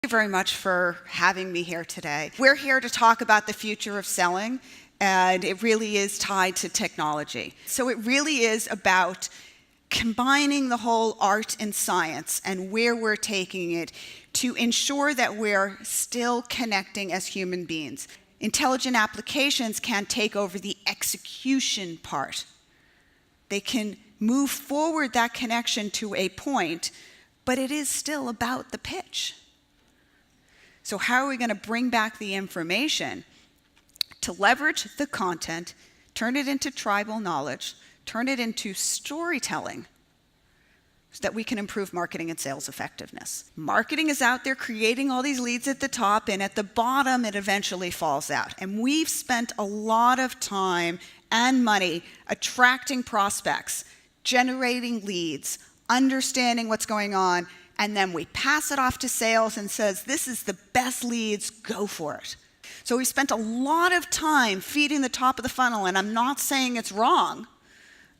Thank you very much for having me here today. We're here to talk about the future of selling, and it really is tied to technology. So it really is about combining the whole art and science and where we're taking it to ensure that we're still connecting as human beings. Intelligent applications can take over the execution part. They can move forward that connection to a point, but it is still about the pitch. So how are we going to bring back the information to leverage the content, turn it into tribal knowledge, turn it into storytelling so that we can improve marketing and sales effectiveness? Marketing is out there creating all these leads at the top, and at the bottom it eventually falls out. And we've spent a lot of time and money attracting prospects, generating leads, understanding what's going on, and then we pass it off to sales and says, this is the best leads, go for it. So we spent a lot of time feeding the top of the funnel, and I'm not saying it's wrong.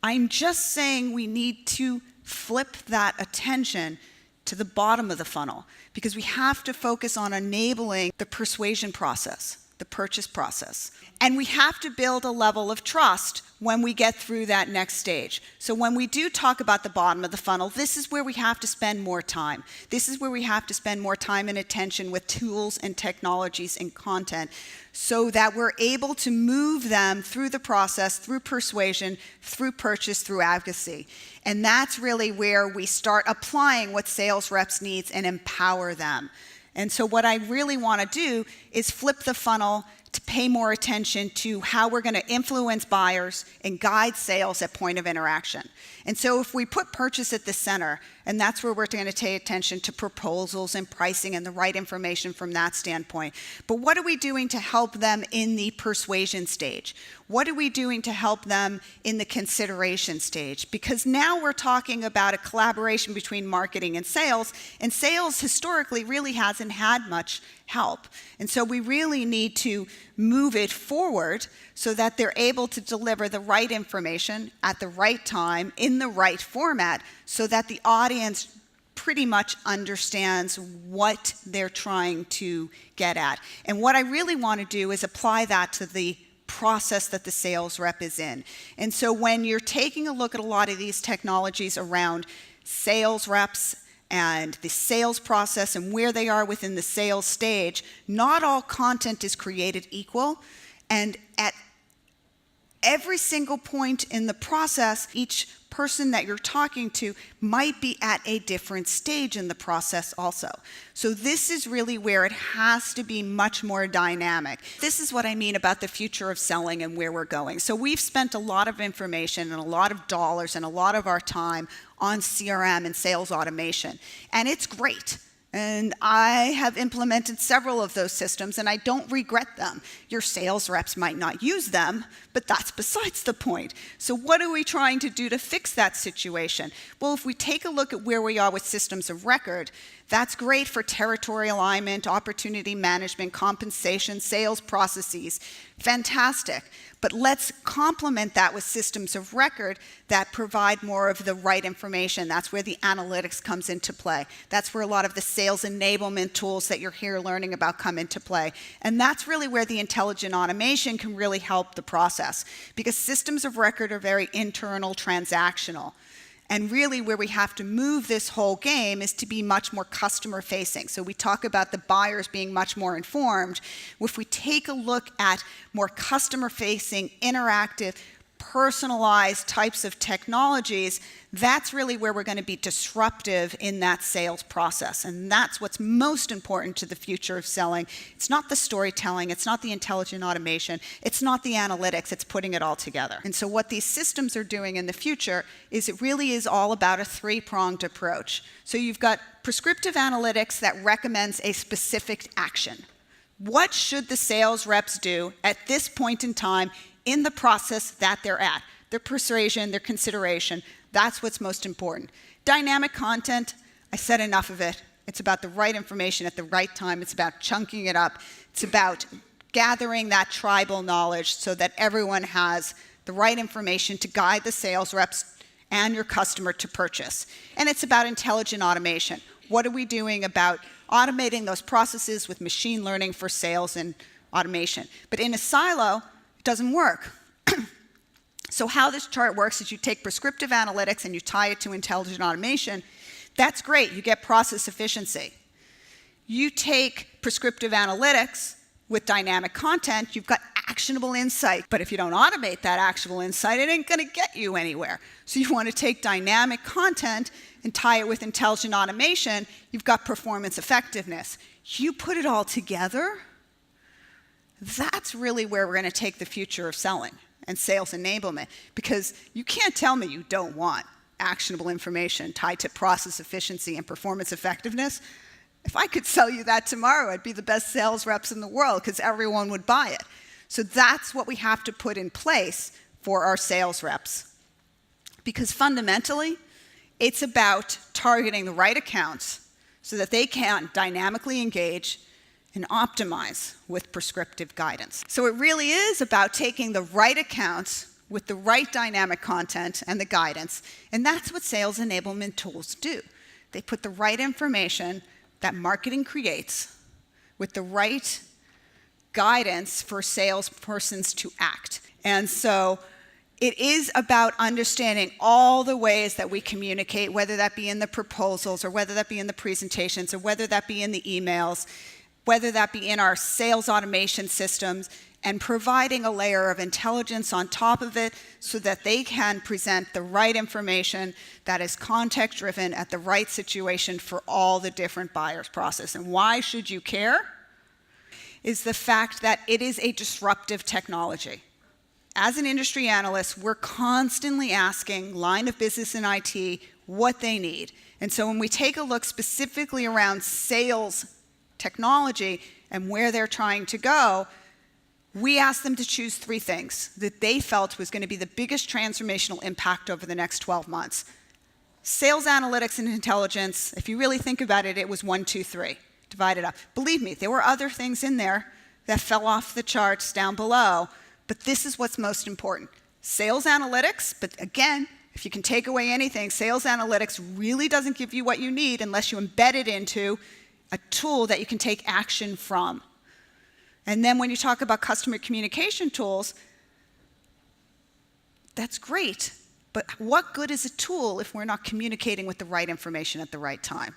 I'm just saying we need to flip that attention to the bottom of the funnel, because we have to focus on enabling the persuasion process, the purchase process. And we have to build a level of trust when we get through that next stage. So when we do talk about the bottom of the funnel, this is where we have to spend more time. This is where we have to spend more time and attention with tools and technologies and content so that we're able to move them through the process, through persuasion, through purchase, through advocacy. And that's really where we start applying what sales reps need and empower them. And so what I really want to do is flip the funnel to pay more attention to how we're going to influence buyers and guide sales at point of interaction. And so if we put purchase at the center, and that's where we're going to pay attention to proposals and pricing and the right information from that standpoint. But what are we doing to help them in the persuasion stage? What are we doing to help them in the consideration stage? Because now we're talking about a collaboration between marketing and sales sales historically really hasn't had much help. And so we really need to move it forward so that they're able to deliver the right information at the right time in the right format so that the audience pretty much understands what they're trying to get at. And what I really want to do is apply that to the process that the sales rep is in. And so when you're taking a look at a lot of these technologies around sales reps and the sales process and where they are within the sales stage, not all content is created equal. And at every single point in the process, each person that you're talking to might be at a different stage in the process also. So this is really where it has to be much more dynamic. This is what I mean about the future of selling and where we're going. So we've spent a lot of information and a lot of dollars and a lot of our time on CRM and sales automation. And it's great. And I have implemented several of those systems, and I don't regret them. Your sales reps might not use them, but that's besides the point. So what are we trying to do to fix that situation? Well, if we take a look at where we are with systems of record, that's great for territory alignment, opportunity management, compensation, sales processes. Fantastic. But let's complement that with systems of record that provide more of the right information. That's where the analytics comes into play. That's where a lot of the sales enablement tools that you're here learning about come into play. And that's really where the intelligent automation can really help the process, because systems of record are very internal, transactional. And really where we have to move this whole game is to be much more customer facing. So we talk about the buyers being much more informed. If we take a look at more customer facing, interactive, personalized types of technologies, that's really where we're going to be disruptive in that sales process. And that's what's most important to the future of selling. It's not the storytelling, it's not the intelligent automation, it's not the analytics, it's putting it all together. And so what these systems are doing in the future is it really is all about a three-pronged approach. So you've got prescriptive analytics that recommends a specific action. What should the sales reps do at this point in time in the process that they're at? Their persuasion, their consideration, that's what's most important. Dynamic content, I said enough of it. It's about the right information at the right time. It's about chunking it up. It's about gathering that tribal knowledge so that everyone has the right information to guide the sales reps and your customer to purchase. And it's about intelligent automation. What are we doing about automating those processes with machine learning for sales and automation. But in a silo, it doesn't work. So how this chart works is you take prescriptive analytics and you tie it to intelligent automation. That's great. You get process efficiency. You take prescriptive analytics with dynamic content, you've got actionable insight. But if you don't automate that actionable insight, it ain't going to get you anywhere. So you want to take dynamic content and tie it with intelligent automation, you've got performance effectiveness. You put it all together, that's really where we're going to take the future of selling and sales enablement. Because you can't tell me you don't want actionable information tied to process efficiency and performance effectiveness. If I could sell you that tomorrow, I'd be the best sales reps in the world because everyone would buy it. So that's what we have to put in place for our sales reps. Because fundamentally, it's about targeting the right accounts so that they can dynamically engage and optimize with prescriptive guidance. So it really is about taking the right accounts with the right dynamic content and the guidance, and that's what sales enablement tools do. They put the right information that marketing creates with the right guidance for salespersons to act. And so it is about understanding all the ways that we communicate, whether that be in the proposals or whether that be in the presentations or whether that be in the emails, whether that be in our sales automation systems, and providing a layer of intelligence on top of it so that they can present the right information that is context-driven at the right situation for all the different buyers' process. And why should you care? Is the fact that it is a disruptive technology. As an industry analyst, we're constantly asking line of business and IT what they need. And so when we take a look specifically around sales technology and where they're trying to go, we asked them to choose 3 things that they felt was going to be the biggest transformational impact over the next 12 months. Sales analytics and intelligence, if you really think about it, it was 1, 2, 3, divided up. Believe me, there were other things in there that fell off the charts down below, but this is what's most important. Sales analytics, but again, if you can take away anything, sales analytics really doesn't give you what you need unless you embed it into a tool that you can take action from. And then when you talk about customer communication tools, that's great, but what good is a tool if we're not communicating with the right information at the right time?